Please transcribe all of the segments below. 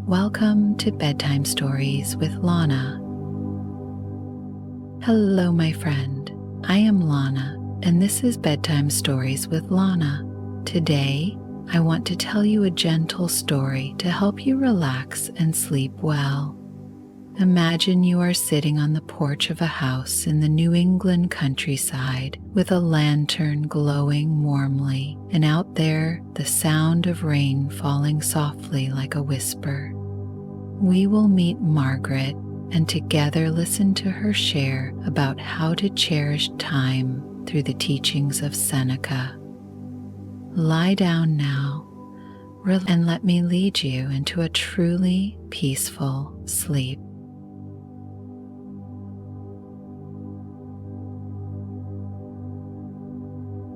Welcome to Bedtime Stories with Lana. Hello, my friend. I am Lana, and this is Bedtime Stories with Lana. Today, I want to tell you a gentle story to help you relax and sleep well. Imagine you are sitting on the porch of a house in the New England countryside with a lantern glowing warmly, and out there the sound of rain falling softly like a whisper. We will meet Margaret and together listen to her share about how to cherish time through the teachings of Seneca. Lie down now and let me lead you into a truly peaceful sleep.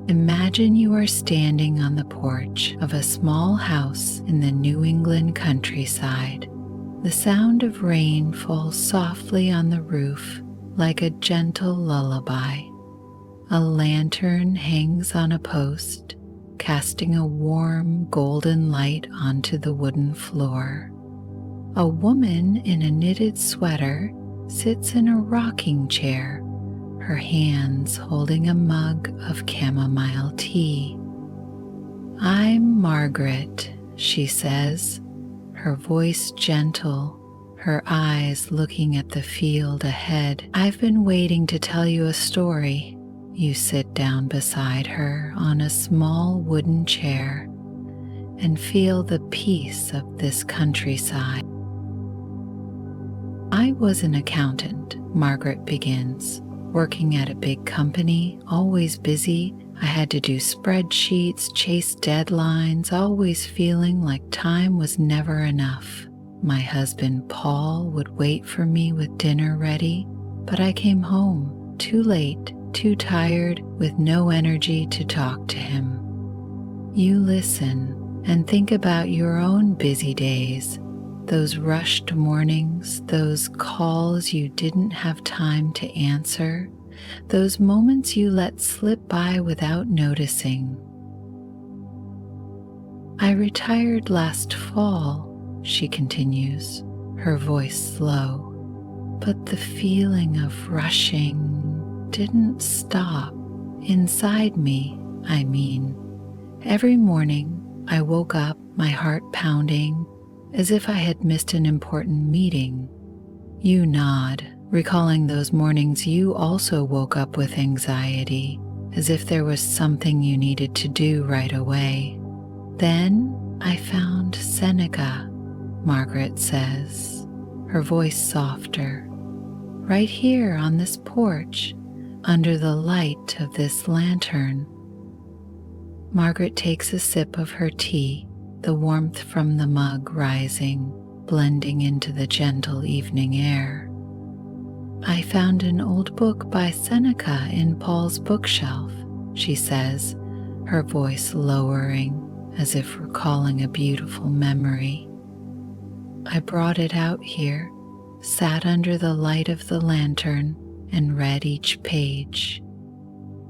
Imagine you are standing on the porch of a small house in the New England countryside. The sound of rain falls softly on the roof like a gentle lullaby. A lantern hangs on a post, casting a warm golden light onto the wooden floor. A woman in a knitted sweater sits in a rocking chair, her hands holding a mug of chamomile tea. "I'm Margaret," she says, her voice gentle, her eyes looking at the field ahead. "I've been waiting to tell you a story." You sit down beside her on a small wooden chair and feel the peace of this countryside. "I was an accountant," Margaret begins. "Working at a big company, always busy. I had to do spreadsheets, chase deadlines, always feeling like time was never enough. My husband Paul would wait for me with dinner ready, but I came home too late, too tired, with no energy to talk to him." You listen and think about your own busy days, those rushed mornings, those calls you didn't have time to answer, those moments you let slip by without noticing. "I retired last fall," she continues, her voice slow, "but the feeling of rushing didn't stop. Inside me, I mean. Every morning I woke up, my heart pounding, as if I had missed an important meeting." You nod, recalling those mornings you also woke up with anxiety, as if there was something you needed to do right away. "Then I found Seneca," Margaret says, her voice softer. "Right here on this porch, under the light of this lantern." Margaret takes a sip of her tea, the warmth from the mug rising, blending into the gentle evening air. "I found an old book by Seneca in Paul's bookshelf," she says, her voice lowering as if recalling a beautiful memory. "I brought it out here, sat under the light of the lantern, and read each page.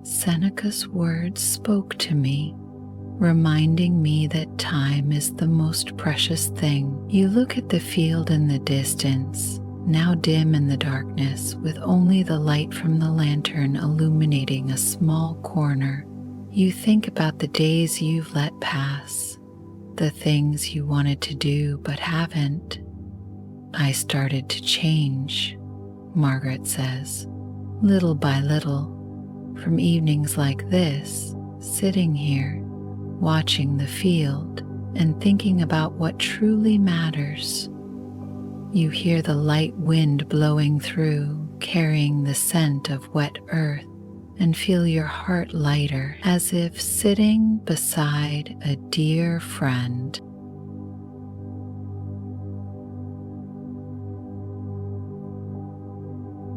Seneca's words spoke to me, reminding me that time is the most precious thing." You look at the field in the distance, now dim in the darkness, with only the light from the lantern illuminating a small corner. You think about the days you've let pass, the things you wanted to do but haven't. "I started to change," Margaret says, "little by little, from evenings like this, sitting here, watching the field and thinking about what truly matters." You hear the light wind blowing through, carrying the scent of wet earth, and feel your heart lighter, as if sitting beside a dear friend.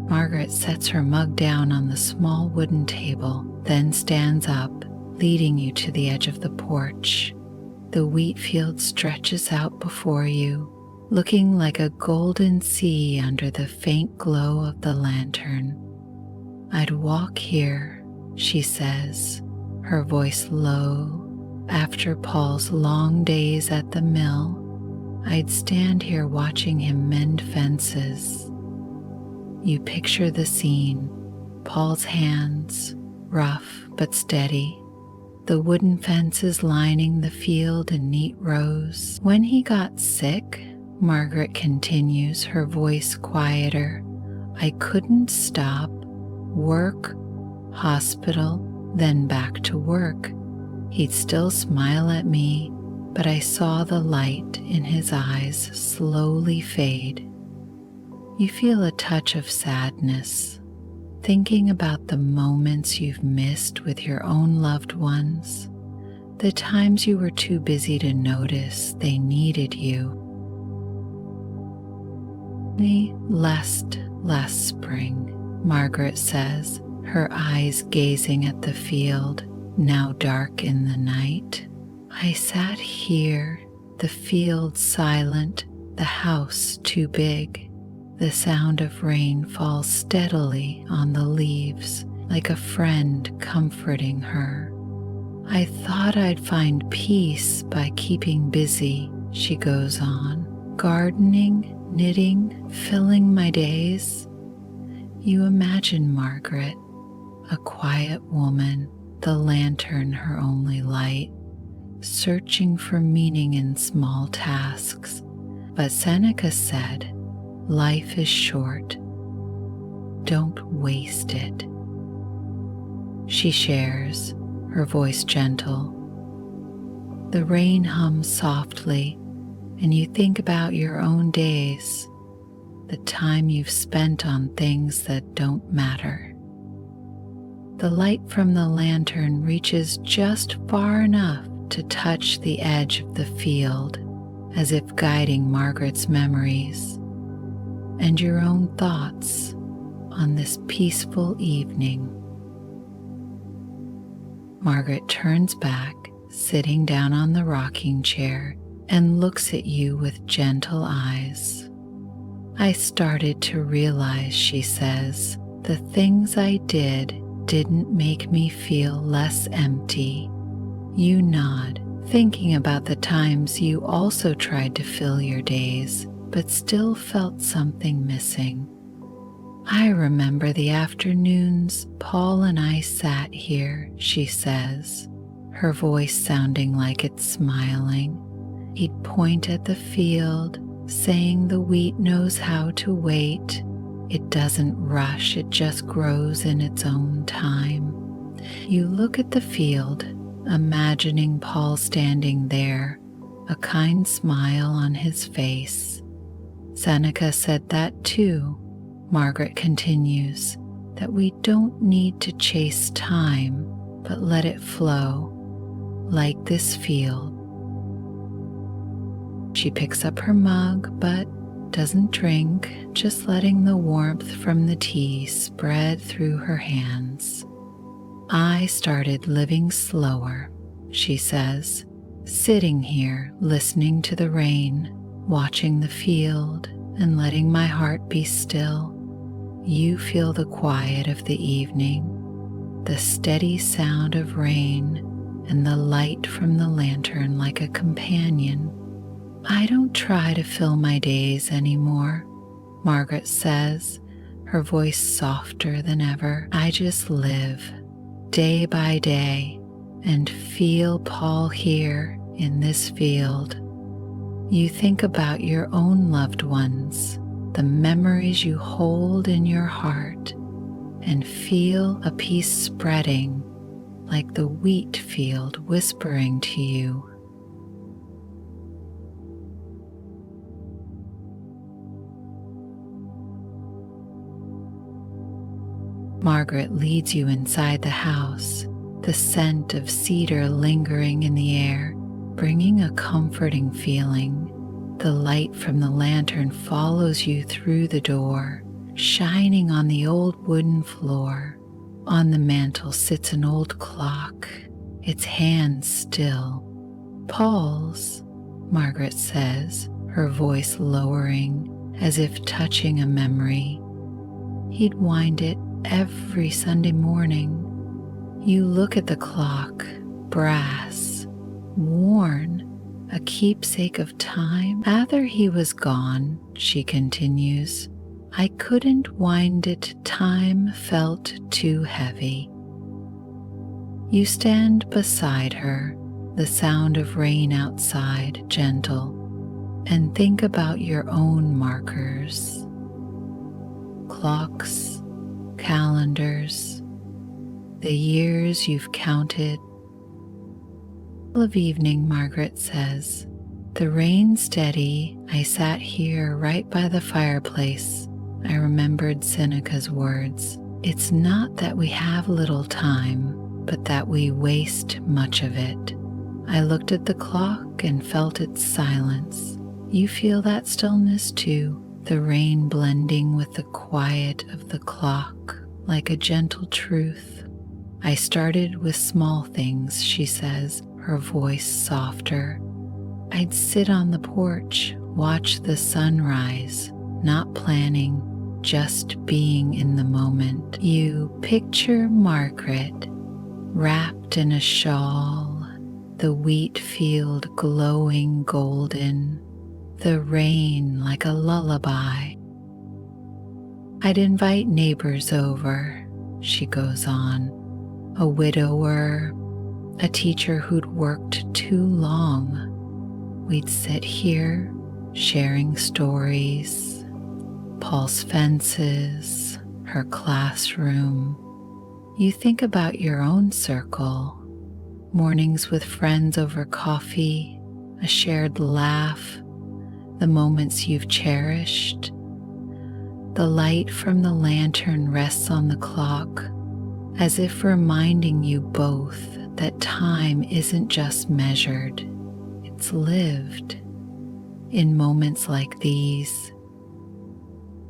Margaret sets her mug down on the small wooden table, then stands up, leading you to the edge of the porch. The wheat field stretches out before you, looking like a golden sea under the faint glow of the lantern. "I'd walk here," she says, her voice low, after Paul's long days at the mill, I'd stand here watching him mend fences. You picture the scene, Paul's hands, rough but steady, the wooden fences lining the field in neat rows. When he got sick, Margaret continues, her voice quieter, I couldn't stop. Work, hospital, then back to work. He'd still smile at me, but I saw the light in his eyes slowly fade. You feel a touch of sadness, thinking about the moments you've missed with your own loved ones, the times you were too busy to notice they needed you. Last spring, Margaret says, her eyes gazing at the field, now dark in the night. I sat here, the field silent, the house too big. The sound of rain falls steadily on the leaves, like a friend comforting her. I thought I'd find peace by keeping busy, she goes on, gardening, knitting, filling my days. You imagine Margaret, a quiet woman, the lantern her only light, searching for meaning in small tasks. But Seneca said, life is short. Don't waste it. She shares, her voice gentle. The rain hums softly, and you think about your own days, the time you've spent on things that don't matter. The light from the lantern reaches just far enough to touch the edge of the field, as if guiding Margaret's memories and your own thoughts on this peaceful evening. Margaret turns back, sitting down on the rocking chair, and looks at you with gentle eyes. I started to realize, she says, the things I did didn't make me feel less empty. You nod, thinking about the times you also tried to fill your days, but still felt something missing. I remember the afternoons Paul and I sat here, she says, her voice sounding like it's smiling. He'd point at the field, saying the wheat knows how to wait. It doesn't rush, it just grows in its own time. You look at the field, imagining Paul standing there, a kind smile on his face. Seneca said that too, Margaret continues, that we don't need to chase time, but let it flow, like this field. She picks up her mug, but doesn't drink, just letting the warmth from the tea spread through her hands. I started living slower, she says, sitting here listening to the rain, watching the field, and letting my heart be still. You feel the quiet of the evening, the steady sound of rain, and the light from the lantern like a companion. I don't try to fill my days anymore, Margaret says, her voice softer than ever. I just live, day by day, and feel Paul here in this field. You think about your own loved ones, the memories you hold in your heart, and feel a peace spreading like the wheat field whispering to you. Margaret leads you inside the house, the scent of cedar lingering in the air, bringing a comforting feeling. The light from the lantern follows you through the door, shining on the old wooden floor. On the mantel sits an old clock, its hands still. Paul's, Margaret says, her voice lowering as if touching a memory. He'd wind it every Sunday morning. You look at the clock, brass, worn, a keepsake of time. After he was gone, she continues, I couldn't wind it, time felt too heavy. You stand beside her, the sound of rain outside gentle, and think about your own markers, clocks, calendars, the years you've counted. Of evening, Margaret says, the rain steady, I sat here right by the fireplace. I remembered Seneca's words. It's not that we have little time, but that we waste much of it. I looked at the clock and felt its silence. You feel that stillness too, the rain blending with the quiet of the clock, like a gentle truth. I started with small things, she says, her voice softer. I'd sit on the porch, watch the sunrise, not planning, just being in the moment. You picture Margaret, wrapped in a shawl, the wheat field glowing golden, the rain like a lullaby. I'd invite neighbors over, she goes on, a widower, a teacher who'd worked too long. We'd sit here, sharing stories, Paul's fences, her classroom. You think about your own circle, mornings with friends over coffee, a shared laugh, the moments you've cherished. The light from the lantern rests on the clock, as if reminding you both that time isn't just measured, it's lived. In moments like these,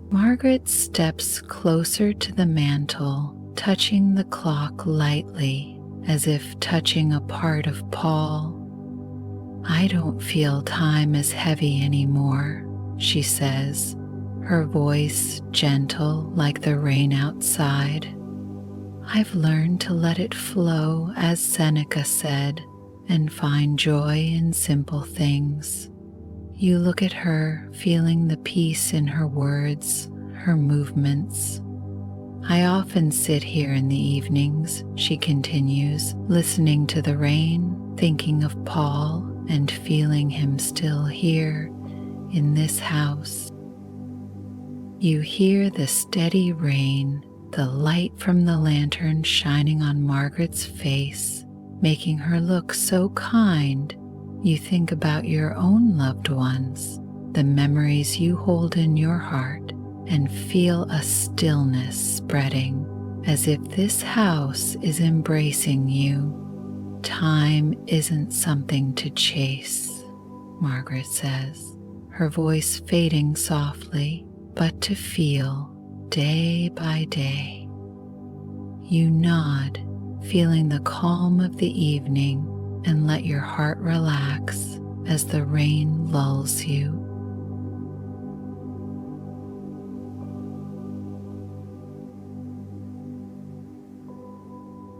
Margaret steps closer to the mantel, touching the clock lightly, as if touching a part of Paul. I don't feel time as heavy anymore, she says, her voice gentle like the rain outside. I've learned to let it flow, as Seneca said, and find joy in simple things. You look at her, feeling the peace in her words, her movements. I often sit here in the evenings, she continues, listening to the rain, thinking of Paul, and feeling him still here in this house. You hear the steady rain, the light from the lantern shining on Margaret's face, making her look so kind. You think about your own loved ones, the memories you hold in your heart, and feel a stillness spreading, as if this house is embracing you. Time isn't something to chase, Margaret says, her voice fading softly, but to feel day by day. You nod, feeling the calm of the evening, and let your heart relax as the rain lulls you.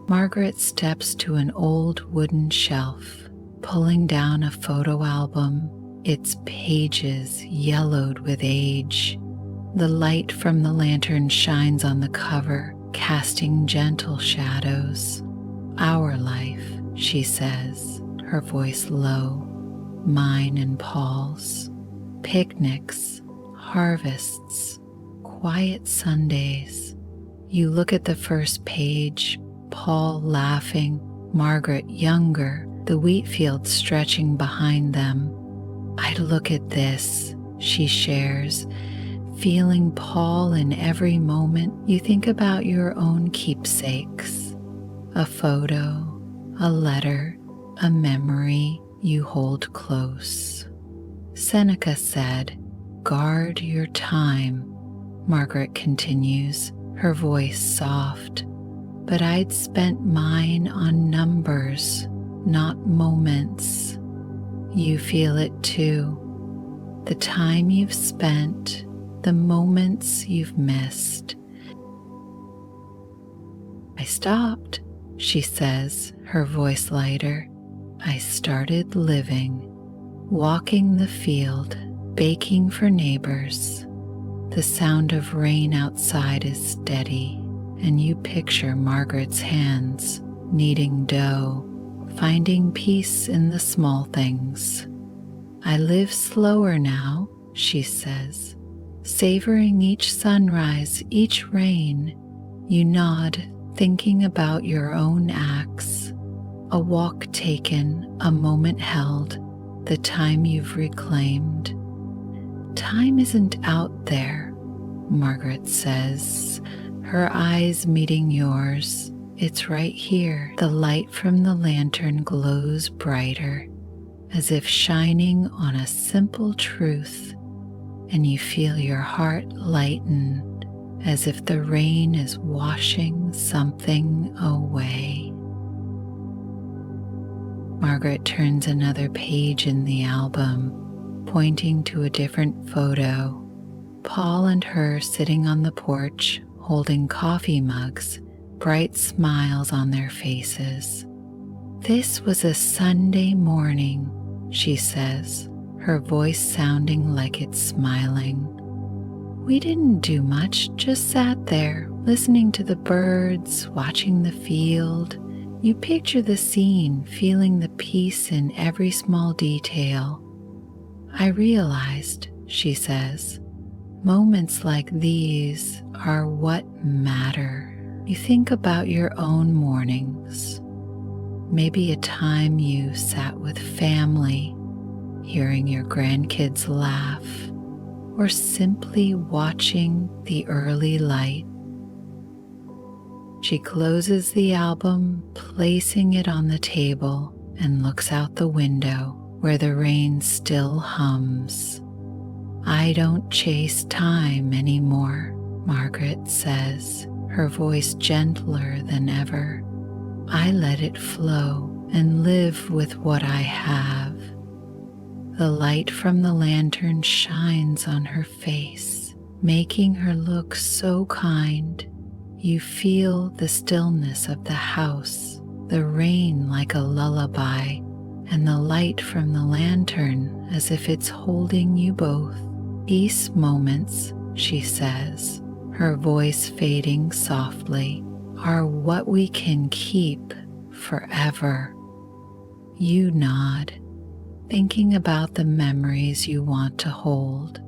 Margaret steps to an old wooden shelf, pulling down a photo album, its pages yellowed with age. The light from the lantern shines on the cover, casting gentle shadows. Our life, she says, her voice low, mine and Paul's. Picnics, harvests, quiet Sundays. You look at the first page, Paul laughing, Margaret younger, the wheat field stretching behind them. I look at this, she shares, feeling Paul in every moment. You think about your own keepsakes, a photo, a letter, a memory you hold close. Seneca said, "Guard your time," Margaret continues, her voice soft. But I'd spent mine on numbers, not moments. You feel it too. The time you've spent, the moments you've missed. I stopped, she says, her voice lighter. I started living. walking the field, baking for neighbors. The sound of rain outside is steady, and you picture Margaret's hands kneading dough, finding peace in the small things. I live slower now, she says, savoring each sunrise, each rain. You nod, thinking about your own acts, a walk taken, a moment held, the time you've reclaimed. Time isn't out there, Margaret says, her eyes meeting yours. It's right here. The light from the lantern glows brighter, as if shining on a simple truth, and you feel your heart lighten, as if the rain is washing something away. Margaret turns another page in the album, pointing to a different photo. Paul and her sitting on the porch, holding coffee mugs, bright smiles on their faces. This was a Sunday morning, she says, her voice sounding like it's smiling. We didn't do much, just sat there, listening to the birds, watching the field. You picture the scene, feeling the peace in every small detail. I realized, she says, moments like these are what matter. You think about your own mornings, maybe a time you sat with family, hearing your grandkids laugh, or simply watching the early light. She closes the album, placing it on the table, and looks out the window where the rain still hums. I don't chase time anymore, Margaret says, her voice gentler than ever. I let it flow and live with what I have. The light from the lantern shines on her face, making her look so kind. You feel the stillness of the house, the rain like a lullaby, and the light from the lantern as if it's holding you both. Peace moments, she says, her voice fading softly, are what we can keep forever. You nod, thinking about the memories you want to hold,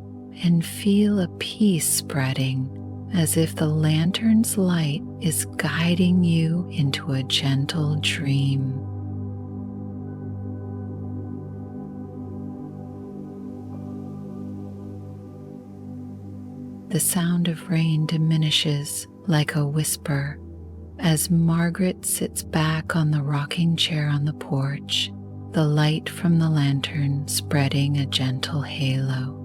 and feel a peace spreading, as if the lantern's light is guiding you into a gentle dream. The sound of rain diminishes like a whisper as Margaret sits back on the rocking chair on the porch, the light from the lantern spreading a gentle halo.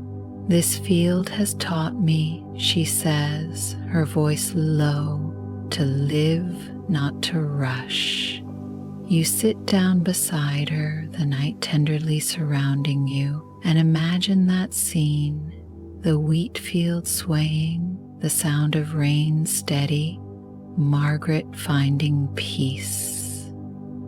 This field has taught me, she says, her voice low, to live, not to rush. You sit down beside her, the night tenderly surrounding you, and imagine that scene, the wheat field swaying, the sound of rain steady, Margaret finding peace.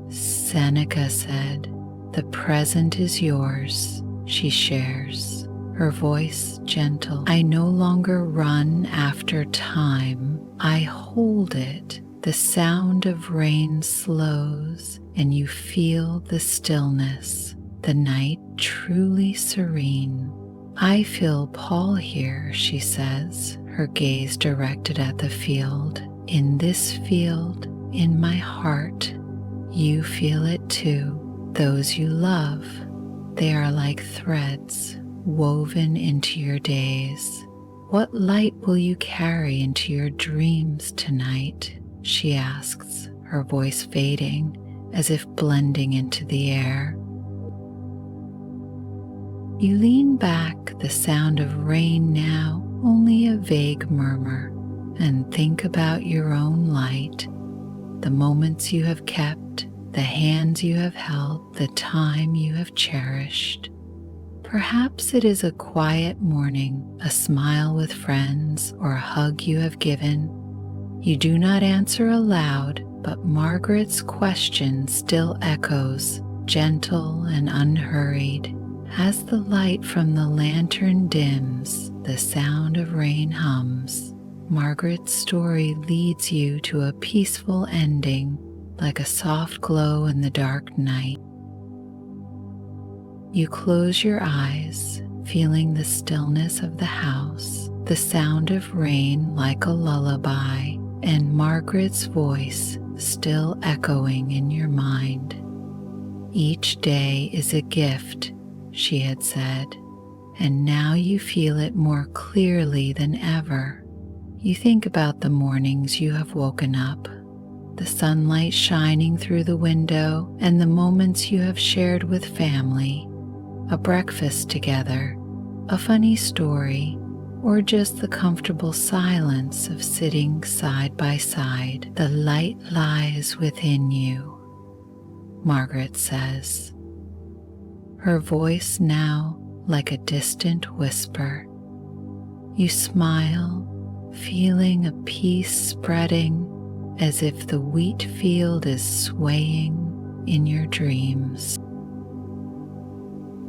Seneca said, "The present is yours," she shares, her voice gentle. I no longer run after time, I hold it. The sound of rain slows, and you feel the stillness, the night truly serene. I feel Paul here, she says, her gaze directed at the field. In this field, in my heart, you feel it too. Those you love, they are like threads woven into your days. What light will you carry into your dreams tonight? She asks, her voice fading as if blending into the air. You lean back, the sound of rain now only a vague murmur, and think about your own light, the moments you have kept, the hands you have held, the time you have cherished. Perhaps it is a quiet morning, a smile with friends, or a hug you have given. You do not answer aloud, but Margaret's question still echoes, gentle and unhurried. As the light from the lantern dims, the sound of rain hums. Margaret's story leads you to a peaceful ending, like a soft glow in the dark night. You close your eyes, feeling the stillness of the house, the sound of rain like a lullaby, and Margaret's voice still echoing in your mind. Each day is a gift, she had said, and now you feel it more clearly than ever. You think about the mornings you have woken up, the sunlight shining through the window, and the moments you have shared with family, a breakfast together, a funny story, or just the comfortable silence of sitting side by side. The light lies within you, Margaret says, her voice now like a distant whisper. You smile, feeling a peace spreading as if the wheat field is swaying in your dreams.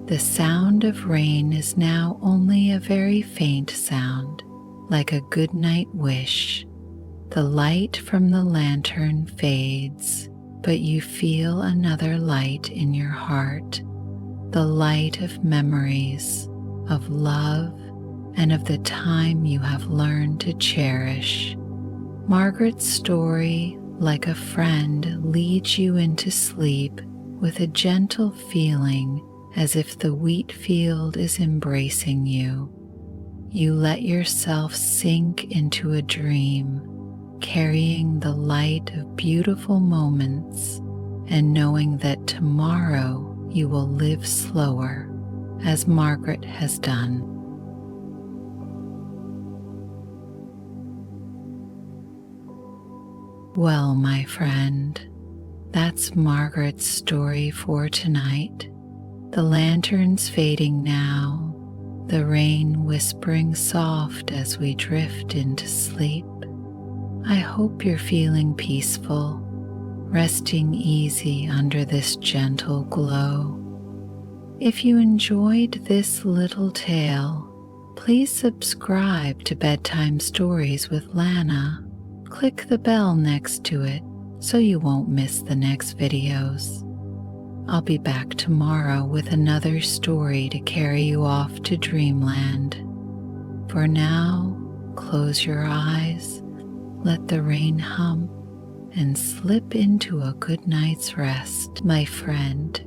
The sound of rain is now only a very faint sound, like a goodnight wish. The light from the lantern fades, but you feel another light in your heart, the light of memories, of love, and of the time you have learned to cherish. Margaret's story, like a friend, leads you into sleep with a gentle feeling as if the wheat field is embracing you. You let yourself sink into a dream, carrying the light of beautiful moments and knowing that tomorrow you will live slower, as Margaret has done. Well, my friend, that's Margaret's story for tonight. The lantern's fading now, the rain whispering soft as we drift into sleep. I hope you're feeling peaceful, resting easy under this gentle glow. If you enjoyed this little tale, please subscribe to Bedtime Stories with Lana. Click the bell next to it so you won't miss the next videos. I'll be back tomorrow with another story to carry you off to dreamland. For now, close your eyes, let the rain hum, and slip into a good night's rest, my friend.